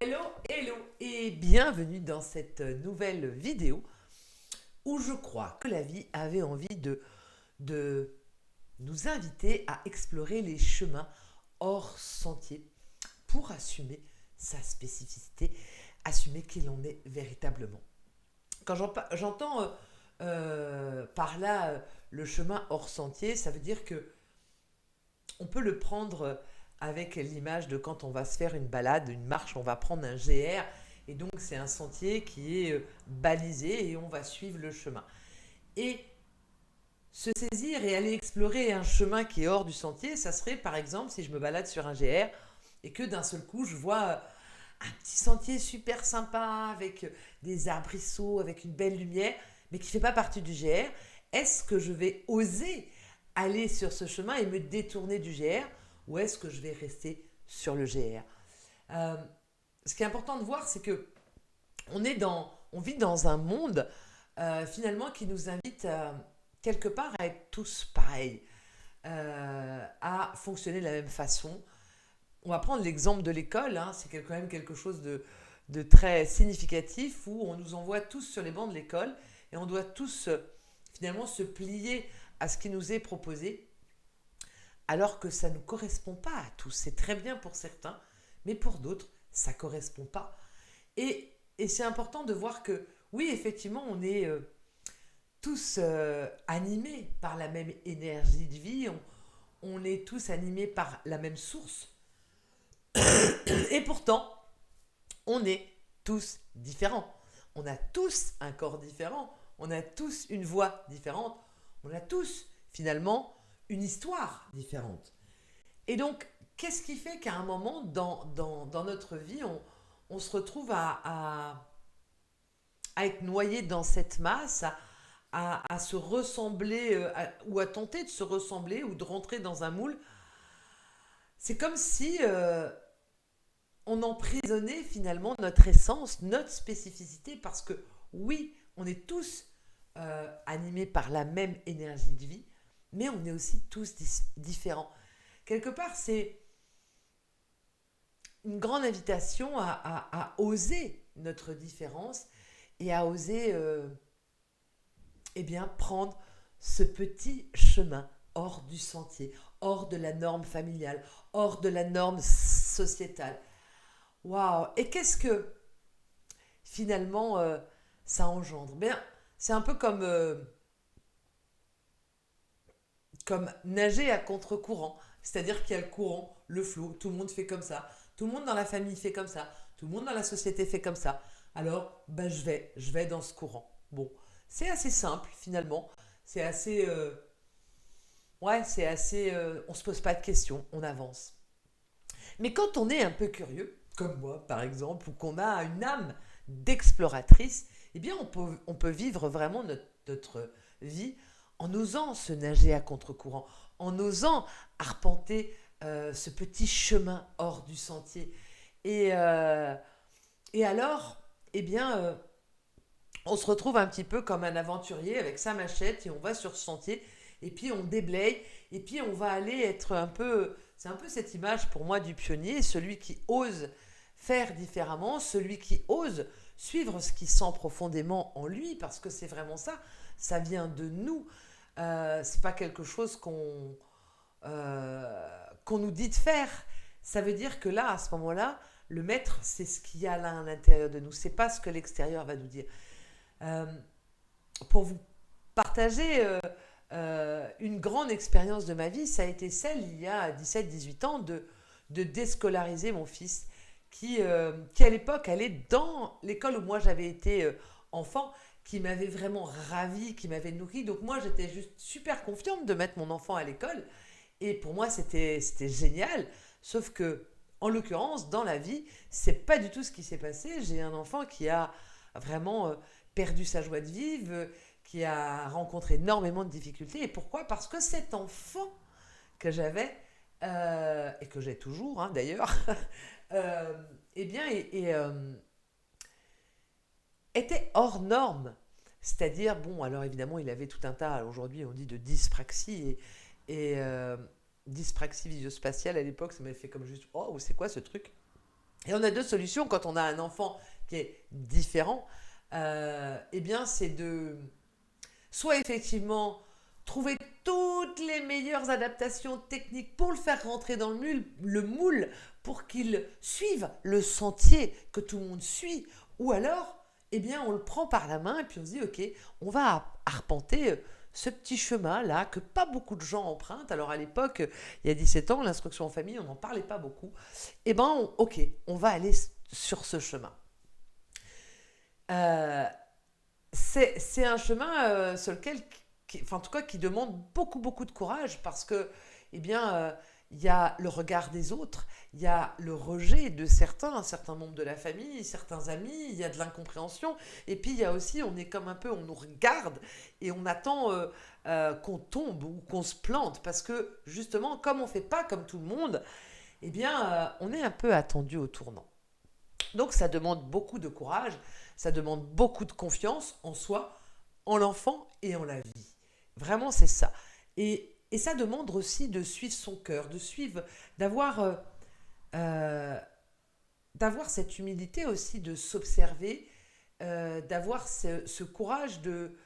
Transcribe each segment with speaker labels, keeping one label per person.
Speaker 1: Hello, hello et bienvenue dans cette nouvelle vidéo où je crois que la vie avait envie de nous inviter à explorer les chemins hors sentier pour assumer sa spécificité, assumer qui l'on est véritablement. Quand j'entends par là le chemin hors sentier, ça veut dire que on peut le prendre avec l'image de quand on va se faire une balade, une marche, on va prendre un GR et donc c'est un sentier qui est balisé et on va suivre le chemin. Et se saisir et aller explorer un chemin qui est hors du sentier, ça serait par exemple si je me balade sur un GR et que d'un seul coup je vois un petit sentier super sympa avec des arbrisseaux, avec une belle lumière, mais qui ne fait pas partie du GR. Est-ce que je vais oser aller sur ce chemin et me détourner du GR ou est-ce que je vais rester sur le GR? Euh, Ce qui est important de voir, c'est que on vit dans un monde finalement qui nous invite quelque part à être tous pareils, à fonctionner de la même façon. On va prendre l'exemple de l'école, hein, c'est quand même quelque chose de très significatif où on nous envoie tous sur les bancs de l'école et on doit tous finalement se plier à ce qui nous est proposé alors que ça ne correspond pas à tous. C'est très bien pour certains, mais pour d'autres, ça ne correspond pas. Et c'est important de voir que oui, effectivement, on est tous animés par la même énergie de vie, on est tous animés par la même source, et pourtant, on est tous différents. On a tous un corps différent, on a tous une voix différente, on a tous finalement une histoire différente. Et donc, qu'est-ce qui fait qu'à un moment dans notre vie, on se retrouve à être noyé dans cette masse, à se ressembler, ou à tenter de se ressembler, ou de rentrer dans un moule? C'est comme si on emprisonnait finalement notre essence, notre spécificité, parce que oui, on est tous animés par la même énergie de vie, mais on est aussi tous différents. Quelque part, c'est une grande invitation à oser notre différence et à oser eh bien, prendre ce petit chemin hors du sentier, hors de la norme familiale, hors de la norme sociétale. Waouh! Et qu'est-ce que finalement ça engendre? Bien, c'est un peu comme nager à contre-courant. C'est-à-dire qu'il y a le courant, le flot, tout le monde fait comme ça. Tout le monde dans la famille fait comme ça. Tout le monde dans la société fait comme ça. Alors, ben, je vais dans ce courant. Bon, c'est assez simple finalement. C'est assez, ouais, c'est assez, on se pose pas de questions, on avance. Mais quand on est un peu curieux, comme moi par exemple, ou qu'on a une âme d'exploratrice, eh bien on peut vivre vraiment notre vie en osant se nager à contre-courant, en osant arpenter ce petit chemin hors du sentier. Et, euh, et alors, eh bien, on se retrouve un petit peu comme un aventurier avec sa machette et on va sur ce sentier et puis on déblaye et puis on va aller être un peu, c'est un peu cette image pour moi du pionnier, celui qui ose faire différemment, celui qui ose suivre ce qu'il sent profondément en lui, parce que c'est vraiment ça, ça vient de nous. C'est pas quelque chose qu'on nous dit de faire. Ça veut dire que là, à ce moment-là, le maître, c'est ce qu'il y a là à l'intérieur de nous, c'est pas ce que l'extérieur va nous dire. Euh, pour vous partager une grande expérience de ma vie, ça a été celle, il y a 17-18 ans, de déscolariser mon fils, qui à l'époque allait dans l'école où moi j'avais été enfant, qui m'avait vraiment ravi, qui m'avait nourri. Donc moi j'étais juste super confiante de mettre mon enfant à l'école. Et pour moi c'était génial. Sauf que, en l'occurrence, dans la vie, c'est pas du tout ce qui s'est passé. J'ai un enfant qui a vraiment perdu sa joie de vivre, qui a rencontré énormément de difficultés. Et pourquoi? Parce que cet enfant que j'avais, et que j'ai toujours hein, d'ailleurs, euh, eh bien, était hors norme. C'est-à-dire, bon, alors évidemment, il avait tout un tas, aujourd'hui on dit de dyspraxie, et dyspraxie visio-spatiale à l'époque, ça m'avait fait comme juste, oh, c'est quoi ce truc? Et on a deux solutions quand on a un enfant qui est différent. Eh bien, c'est de soit effectivement trouver toutes les meilleures adaptations techniques pour le faire rentrer dans le moule pour qu'il suive le sentier que tout le monde suit, ou alors, eh bien, on le prend par la main et puis on se dit, ok, on va arpenter ce petit chemin-là que pas beaucoup de gens empruntent. Alors à l'époque, il y a 17 ans, l'instruction en famille, on n'en parlait pas beaucoup. Eh bien, ok, on va aller sur ce chemin. Euh, c'est un chemin sur lequel, enfin, en tout cas, qui demande beaucoup, beaucoup de courage parce que, eh bien, il y a le regard des autres, il y a le rejet de certains, un certain nombre de la famille, certains amis, il y a de l'incompréhension, et puis il y a aussi, on est comme un peu, on nous regarde et on attend qu'on tombe ou qu'on se plante parce que justement, comme on ne fait pas comme tout le monde, eh bien, on est un peu attendu au tournant. Donc ça demande beaucoup de courage, ça demande beaucoup de confiance en soi, en l'enfant et en la vie. Vraiment, c'est ça. Et ça demande aussi de suivre son cœur, de suivre, d'avoir euh, d'avoir cette humilité aussi, de s'observer, d'avoir ce courage de,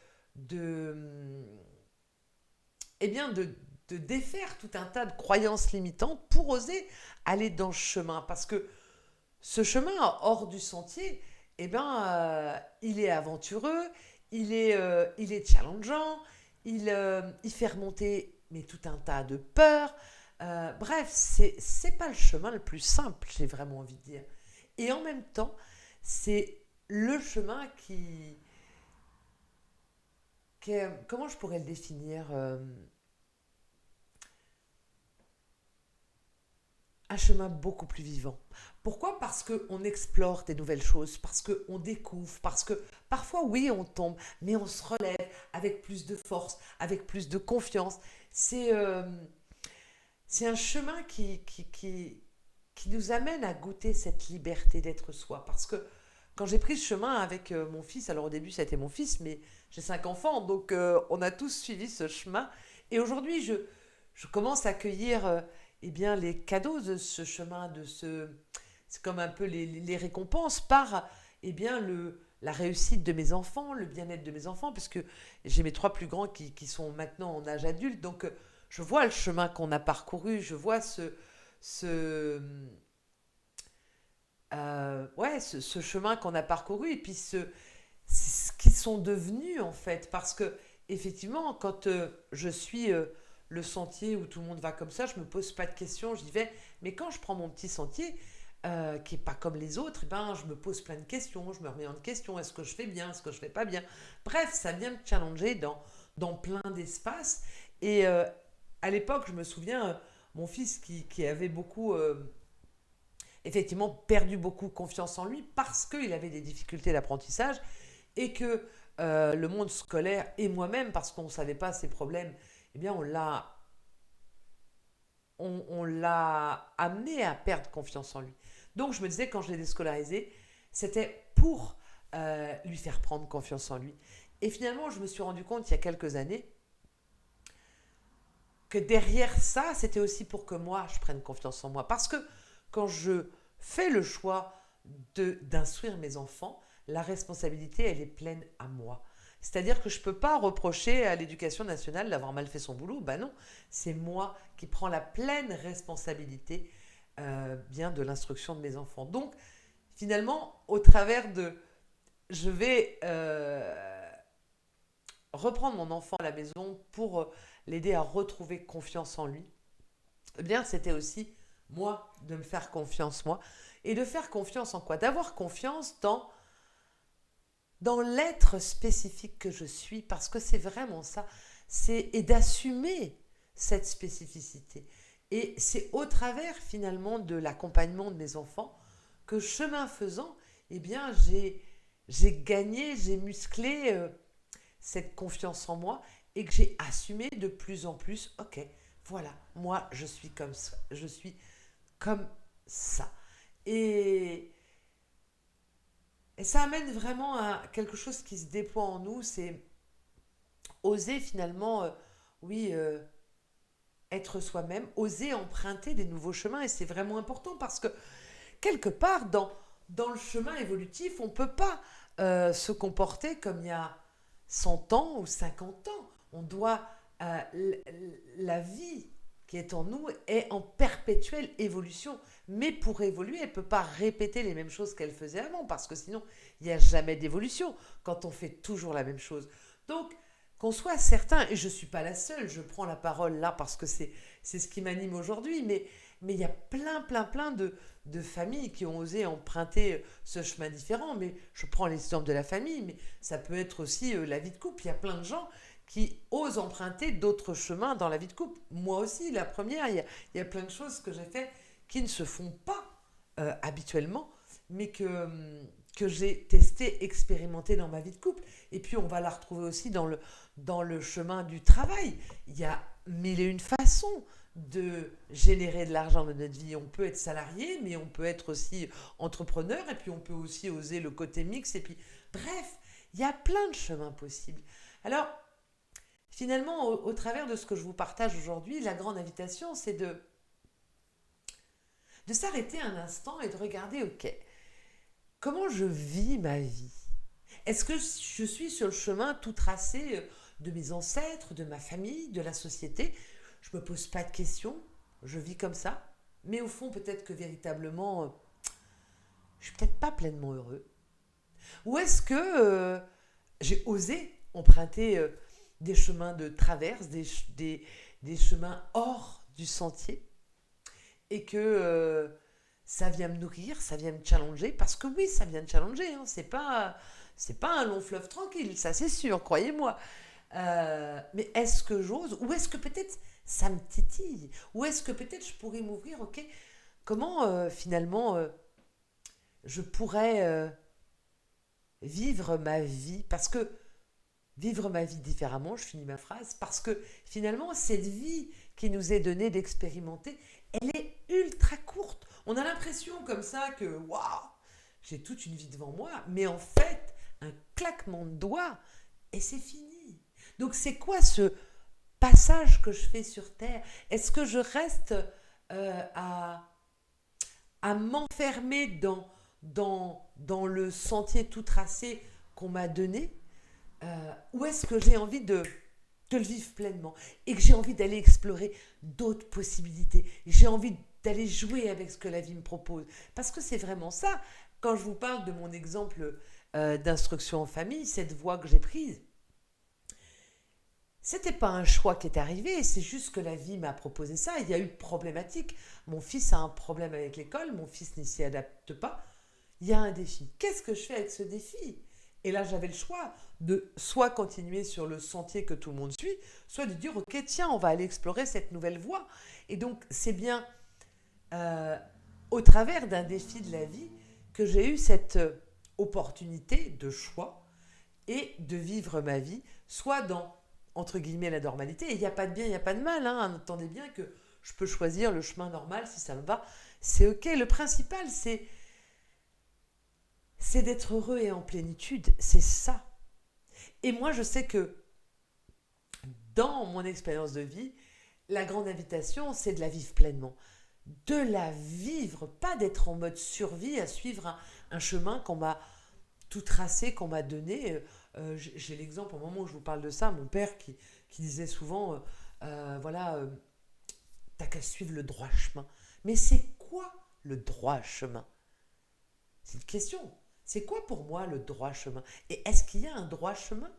Speaker 1: eh bien de défaire tout un tas de croyances limitantes pour oser aller dans ce chemin. Parce que ce chemin hors du sentier, eh ben, il est aventureux, il est challengeant, il fait remonter mais tout un tas de peurs. Bref, c'est pas le chemin le plus simple, j'ai vraiment envie de dire. Et en même temps, c'est le chemin qui est, comment je pourrais le définir, un chemin beaucoup plus vivant. Pourquoi? Parce qu'on explore des nouvelles choses, parce qu'on découvre, parce que parfois, oui, on tombe, mais on se relève avec plus de force, avec plus de confiance. C'est c'est un chemin qui nous amène à goûter cette liberté d'être soi. Parce que quand j'ai pris ce chemin avec mon fils, alors au début, ça a été mon fils, mais j'ai 5 enfants, donc on a tous suivi ce chemin. Et aujourd'hui, je commence à accueillir eh bien, les cadeaux de ce chemin, c'est comme un peu les récompenses par eh bien, la réussite de mes enfants, le bien-être de mes enfants, parce que j'ai mes trois plus grands qui sont maintenant en âge adulte, donc je vois le chemin qu'on a parcouru, je vois ce, ouais, ce chemin qu'on a parcouru et puis ce qu'ils sont devenus en fait. Parce que effectivement, quand je suis le sentier où tout le monde va comme ça, je me pose pas de questions, j'y vais. Mais quand je prends mon petit sentier, qui est pas comme les autres, eh ben, je me pose plein de questions, je me remets en question, est-ce que je fais bien, est-ce que je fais pas bien. Bref, ça vient me challenger dans plein d'espaces. Et à l'époque, je me souviens, mon fils qui avait beaucoup, effectivement, perdu beaucoup confiance en lui parce qu'il avait des difficultés d'apprentissage et que le monde scolaire et moi-même, parce qu'on ne savait pas ses problèmes, eh bien, on l'a amené à perdre confiance en lui. Donc, je me disais, quand je l'ai déscolarisé, c'était pour lui faire prendre confiance en lui. Et finalement, je me suis rendu compte il y a quelques années que derrière ça, c'était aussi pour que moi, je prenne confiance en moi. Parce que quand je fais le choix d'instruire mes enfants, la responsabilité, elle est pleine à moi. C'est-à-dire que je ne peux pas reprocher à l'éducation nationale d'avoir mal fait son boulot. Ben non, c'est moi qui prends la pleine responsabilité bien de l'instruction de mes enfants. Donc, finalement, au travers de... Je vais reprendre mon enfant à la maison pour l'aider à retrouver confiance en lui. Eh bien, c'était aussi moi de me faire confiance, moi. Et de faire confiance en quoi? D'avoir confiance dans l'être spécifique que je suis, parce que c'est vraiment ça. Et d'assumer cette spécificité. Et c'est au travers finalement de l'accompagnement de mes enfants que chemin faisant, eh bien, j'ai gagné, j'ai musclé cette confiance en moi et que j'ai assumé de plus en plus, ok, voilà, moi je suis comme ça, je suis comme ça. Et, et ça amène vraiment à quelque chose qui se déploie en nous, c'est oser finalement, oui, être soi-même, oser emprunter des nouveaux chemins. Et c'est vraiment important parce que quelque part, dans le chemin évolutif, on ne peut pas se comporter comme il y a 100 ans ou 50 ans. On doit, la vie qui est en nous est en perpétuelle évolution. Mais pour évoluer, elle ne peut pas répéter les mêmes choses qu'elle faisait avant, parce que sinon, il n'y a jamais d'évolution quand on fait toujours la même chose. Donc, qu'on soit certain, et je ne suis pas la seule, je prends la parole là parce que c'est ce qui m'anime aujourd'hui, mais il y a plein de familles qui ont osé emprunter ce chemin différent. Mais je prends l'exemple de la famille, mais ça peut être aussi la vie de couple. Il y a plein de gens qui osent emprunter d'autres chemins dans la vie de couple. Moi aussi, la première, il y a plein de choses que j'ai fait qui ne se font pas habituellement, mais que j'ai testé, expérimenté dans ma vie de couple. Et puis on va la retrouver aussi dans le chemin du travail. Il y a mille et une façons de générer de l'argent dans notre vie. On peut être salarié, mais on peut être aussi entrepreneur, et puis on peut aussi oser le côté mix. Et puis, bref, il y a plein de chemins possibles. Alors, finalement, au travers de ce que je vous partage aujourd'hui, la grande invitation, c'est de s'arrêter un instant et de regarder, ok, comment je vis ma vie? Est-ce que je suis sur le chemin tout tracé de mes ancêtres, de ma famille, de la société? Je ne me pose pas de questions, je vis comme ça, mais au fond, peut-être que véritablement, je ne suis peut-être pas pleinement heureux. Ou est-ce que j'ai osé emprunter des chemins de traverse, des chemins hors du sentier, et que ça vient me nourrir, ça vient me challenger, parce que oui, ça vient me challenger, hein, c'est pas un long fleuve tranquille, ça c'est sûr, croyez-moi. Mais est-ce que j'ose, ou est-ce que peut-être ça me titille, ou est-ce que peut-être je pourrais m'ouvrir, ok, comment finalement je pourrais vivre ma vie, parce que vivre ma vie différemment, je finis ma phrase, parce que finalement cette vie qui nous est donnée d'expérimenter, elle est ultra courte. On a l'impression comme ça que waouh, j'ai toute une vie devant moi, mais en fait, un claquement de doigts et c'est fini. Donc c'est quoi ce passage que je fais sur Terre? Est-ce que je reste à m'enfermer dans le sentier tout tracé qu'on m'a donné, ou est-ce que j'ai envie de le vivre pleinement et que j'ai envie d'aller explorer d'autres possibilités, j'ai envie d'aller jouer avec ce que la vie me propose, parce que c'est vraiment ça. Quand je vous parle de mon exemple d'instruction en famille, cette voie que j'ai prise, c'était pas un choix qui est arrivé, c'est juste que la vie m'a proposé ça. Il y a eu problématique, mon fils a un problème avec l'école, mon fils ne s'y adapte pas, il y a un défi. Qu'est-ce que je fais avec ce défi? Et là, j'avais le choix de soit continuer sur le sentier que tout le monde suit, soit de dire, ok, tiens, on va aller explorer cette nouvelle voie. Et donc, c'est bien au travers d'un défi de la vie que j'ai eu cette opportunité de choix et de vivre ma vie, soit dans, entre guillemets, la normalité. Et il n'y a pas de bien, il n'y a pas de mal. Hein. Entendez bien que je peux choisir le chemin normal si ça me va. C'est ok. Le principal, c'est d'être heureux et en plénitude, c'est ça. Et moi, je sais que dans mon expérience de vie, la grande invitation, c'est de la vivre pleinement. De la vivre, pas d'être en mode survie, à suivre un chemin qu'on m'a tout tracé, qu'on m'a donné. J'ai l'exemple, au moment où je vous parle de ça, mon père qui disait souvent, voilà, t'as qu'à suivre le droit chemin. Mais c'est quoi le droit chemin? C'est une question. C'est quoi pour moi le droit chemin? Et est-ce qu'il y a un droit chemin?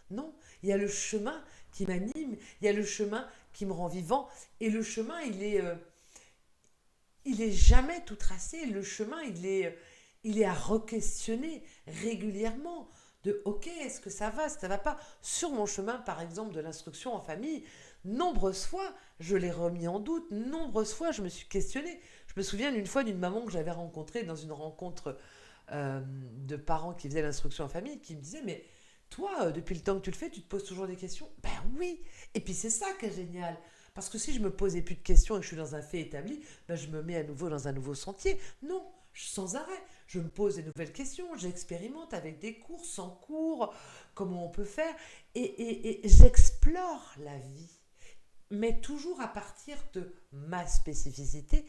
Speaker 1: Non. Il y a le chemin qui m'anime, il y a le chemin qui me rend vivant. Et le chemin, il est jamais tout tracé. Le chemin, il est à re-questionner régulièrement. De ok, est-ce que ça va pas? Sur mon chemin, par exemple, de l'instruction en famille, nombreuses fois, je l'ai remis en doute. Nombreuses fois, je me suis questionnée. Je me souviens d'une fois d'une maman que j'avais rencontrée dans une rencontre de parents qui faisaient l'instruction en famille, qui me disaient, mais toi, depuis le temps que tu le fais, tu te poses toujours des questions? Ben oui. Et puis c'est ça qui est génial. Parce que si je me posais plus de questions et que je suis dans un fait établi, ben je me mets à nouveau dans un nouveau sentier. Non, sans arrêt. Je me pose des nouvelles questions, j'expérimente avec des cours, sans cours, comment on peut faire. Et j'explore la vie. Mais toujours à partir de ma spécificité,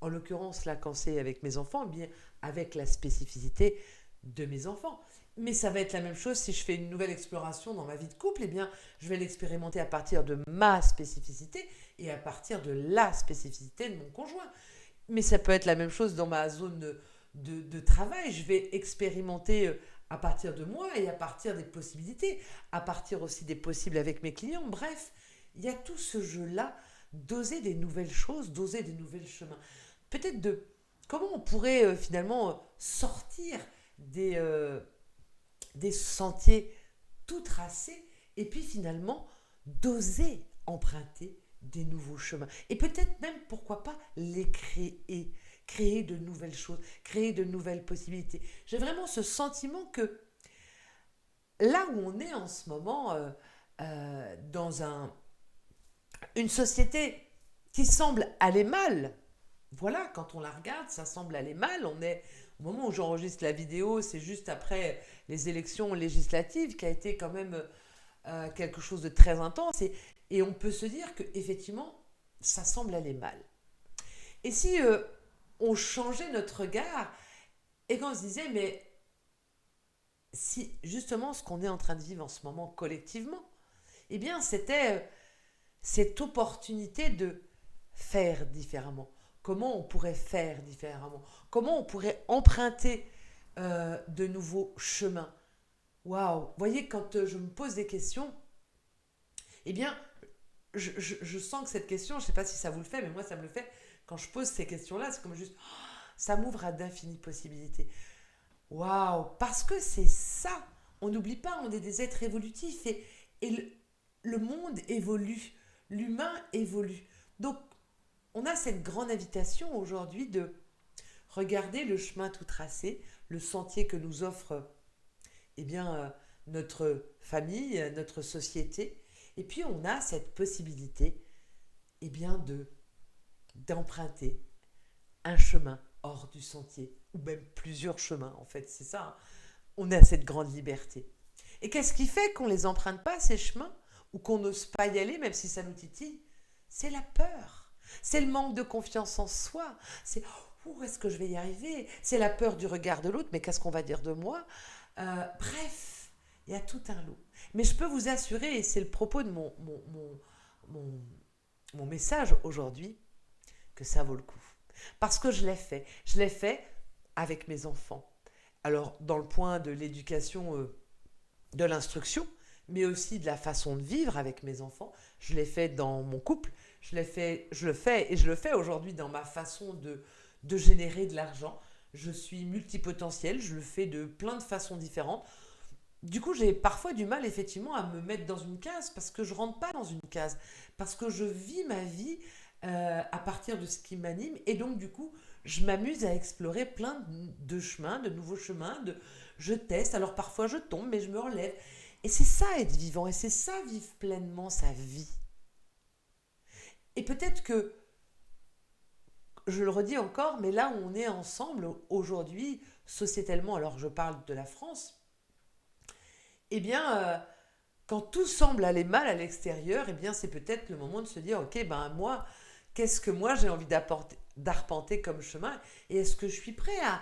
Speaker 1: en l'occurrence là quand c'est avec mes enfants, eh bien avec la spécificité de mes enfants. Mais ça va être la même chose si je fais une nouvelle exploration dans ma vie de couple, eh bien je vais l'expérimenter à partir de ma spécificité et à partir de la spécificité de mon conjoint. Mais ça peut être la même chose dans ma zone de travail. Je vais expérimenter à partir de moi et à partir des possibilités, à partir aussi des possibles avec mes clients. Bref, il y a tout ce jeu-là d'oser des nouvelles choses, d'oser des nouveaux chemins. Peut-être de comment on pourrait finalement sortir des sentiers tout tracés et puis finalement d'oser emprunter des nouveaux chemins. Et peut-être même, pourquoi pas, les créer. Créer de nouvelles choses, créer de nouvelles possibilités. J'ai vraiment ce sentiment que là où on est en ce moment, dans une société qui semble aller mal, voilà, quand on la regarde, ça semble aller mal. On est, au moment où j'enregistre la vidéo, c'est juste après les élections législatives qui a été quand même quelque chose de très intense. Et on peut se dire qu'effectivement, ça semble aller mal. Et si on changeait notre regard et qu'on se disait, mais si justement ce qu'on est en train de vivre en ce moment collectivement, eh bien c'était cette opportunité de faire différemment. Comment on pourrait faire différemment? Comment on pourrait emprunter de nouveaux chemins? Waouh! Vous voyez, quand je me pose des questions, eh bien, je sens que cette question, je ne sais pas si ça vous le fait, mais moi ça me le fait, quand je pose ces questions-là, c'est comme juste, ça m'ouvre à d'infinies possibilités. Waouh! Parce que c'est ça. On n'oublie pas, on est des êtres évolutifs et le monde évolue, l'humain évolue. Donc, on a cette grande invitation aujourd'hui de regarder le chemin tout tracé, le sentier que nous offre eh bien, notre famille, notre société. Et puis, on a cette possibilité eh bien, d'emprunter un chemin hors du sentier, ou même plusieurs chemins, en fait, c'est ça. Hein. On a cette grande liberté. Et qu'est-ce qui fait qu'on ne les emprunte pas, ces chemins, ou qu'on n'ose pas y aller, même si ça nous titille? C'est la peur. C'est le manque de confiance en soi. C'est où est-ce que je vais y arriver? C'est la peur du regard de l'autre, mais qu'est-ce qu'on va dire de moi? Bref, il y a tout un lot. Mais je peux vous assurer, et c'est le propos de mon message aujourd'hui, que ça vaut le coup. Parce que je l'ai fait. Je l'ai fait avec mes enfants. Alors, dans le point de l'éducation, de l'instruction, mais aussi de la façon de vivre avec mes enfants. Je l'ai fait dans mon couple. Je le fais aujourd'hui dans ma façon de générer de l'argent. Je suis multipotentielle. Je le fais de plein de façons différentes. Du coup, j'ai parfois du mal effectivement à me mettre dans une case parce que je ne rentre pas dans une case. Parce que je vis ma vie à partir de ce qui m'anime. Et donc, du coup, je m'amuse à explorer plein de chemins, de nouveaux chemins. Je teste. Alors, parfois, je tombe, mais je me relève. Et c'est ça, être vivant. Et c'est ça, vivre pleinement sa vie. Et peut-être que, je le redis encore, mais là où on est ensemble aujourd'hui, sociétalement, alors je parle de la France, eh bien, quand tout semble aller mal à l'extérieur, eh bien, c'est peut-être le moment de se dire, ok, ben moi, qu'est-ce que moi j'ai envie d'arpenter comme chemin? Et est-ce que je suis prêt à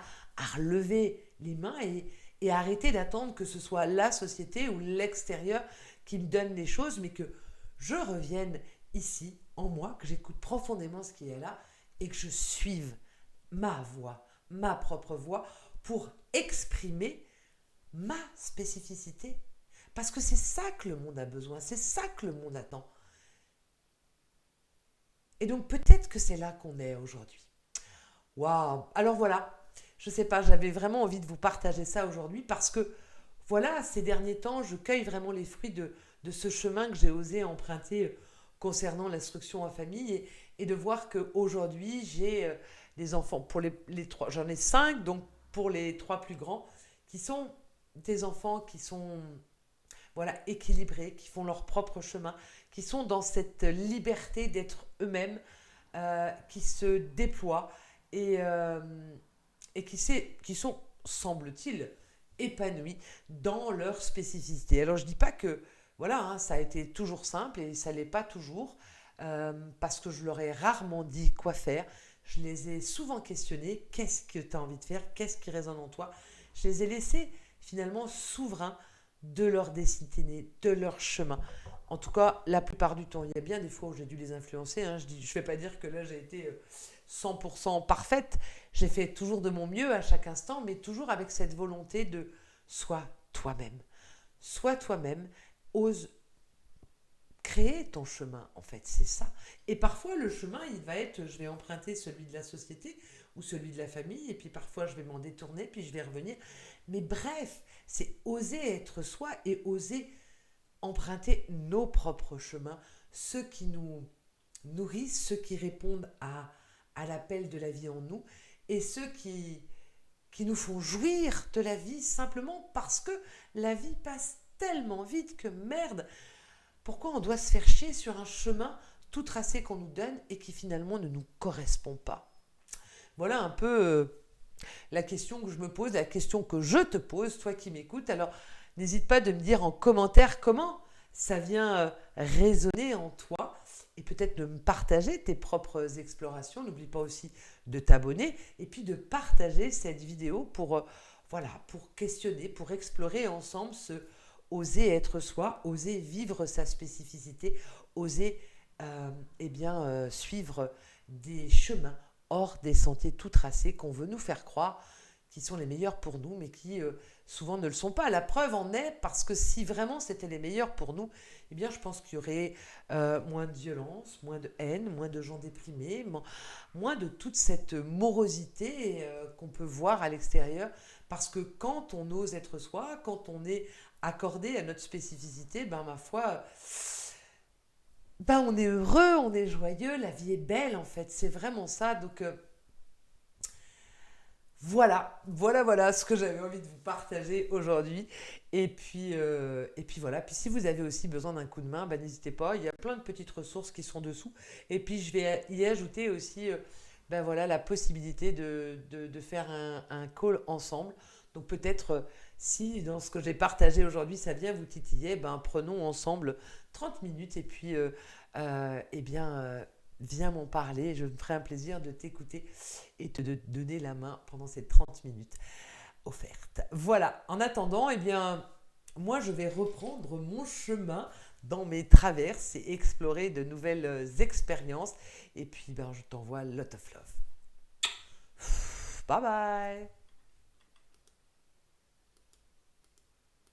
Speaker 1: relever les mains et arrêter d'attendre que ce soit la société ou l'extérieur qui me donne les choses, mais que je revienne ici, en moi, que j'écoute profondément ce qui est là et que je suive ma voix, ma propre voix pour exprimer ma spécificité. Parce que c'est ça que le monde a besoin, c'est ça que le monde attend. Et donc peut-être que c'est là qu'on est aujourd'hui. Waouh! Alors voilà, je ne sais pas, j'avais vraiment envie de vous partager ça aujourd'hui parce que voilà, ces derniers temps, je cueille vraiment les fruits de ce chemin que j'ai osé emprunter concernant l'instruction en famille et de voir qu'aujourd'hui, j'ai des enfants, pour les trois, j'en ai 5, donc pour les 3 plus grands, qui sont des enfants qui sont voilà, équilibrés, qui font leur propre chemin, qui sont dans cette liberté d'être eux-mêmes, qui se déploient et qui sont, semble-t-il, épanouis dans leur spécificité. Alors je ne dis pas que voilà, hein, ça a été toujours simple et ça ne l'est pas toujours, parce que je leur ai rarement dit quoi faire. je les ai souvent questionnés. Qu'est-ce que tu as envie de faire? Qu'est-ce qui résonne en toi? Je les ai laissés finalement souverains de leur destinée, de leur chemin. En tout cas, la plupart du temps, il y a bien des fois où j'ai dû les influencer. Hein. Je ne vais pas dire que là, j'ai été 100% parfaite. J'ai fait toujours de mon mieux à chaque instant, mais toujours avec cette volonté de sois toi-même. Sois toi-même, ose créer ton chemin, en fait, c'est ça. Et parfois, le chemin, il va être, je vais emprunter celui de la société ou celui de la famille, et puis parfois, je vais m'en détourner, puis je vais revenir. Mais bref, c'est oser être soi et oser emprunter nos propres chemins, ceux qui nous nourrissent, ceux qui répondent à l'appel de la vie en nous, et ceux qui nous font jouir de la vie simplement parce que la vie passe tellement vite que merde, pourquoi on doit se faire chier sur un chemin tout tracé qu'on nous donne et qui finalement ne nous correspond pas? Voilà un peu la question que je me pose, la question que je te pose, toi qui m'écoutes. Alors, n'hésite pas de me dire en commentaire comment ça vient résonner en toi et peut-être de me partager tes propres explorations. N'oublie pas aussi de t'abonner et puis de partager cette vidéo pour, voilà, pour questionner, pour explorer ensemble oser être soi, oser vivre sa spécificité, oser suivre des chemins hors des sentiers tout tracés qu'on veut nous faire croire qui sont les meilleurs pour nous, mais qui souvent ne le sont pas. La preuve en est parce que si vraiment c'était les meilleurs pour nous, eh bien je pense qu'il y aurait moins de violence, moins de haine, moins de gens déprimés, moins de toute cette morosité qu'on peut voir à l'extérieur. Parce que quand on ose être soi, quand on est accordé à notre spécificité, ben ma foi, ben on est heureux, on est joyeux, la vie est belle en fait, c'est vraiment ça. Donc voilà ce que j'avais envie de vous partager aujourd'hui. Et puis voilà. Puis si vous avez aussi besoin d'un coup de main, ben n'hésitez pas. Il y a plein de petites ressources qui sont dessous. Et puis je vais y ajouter aussi ben voilà, la possibilité de faire un call ensemble. Donc peut-être si dans ce que j'ai partagé aujourd'hui, ça vient vous titiller, ben prenons ensemble 30 minutes et puis viens m'en parler. Je me ferai un plaisir de t'écouter et te donner la main pendant ces 30 minutes offertes. Voilà, en attendant, moi je vais reprendre mon chemin dans mes traverses et explorer de nouvelles expériences. Et puis je t'envoie lot of love. Bye bye.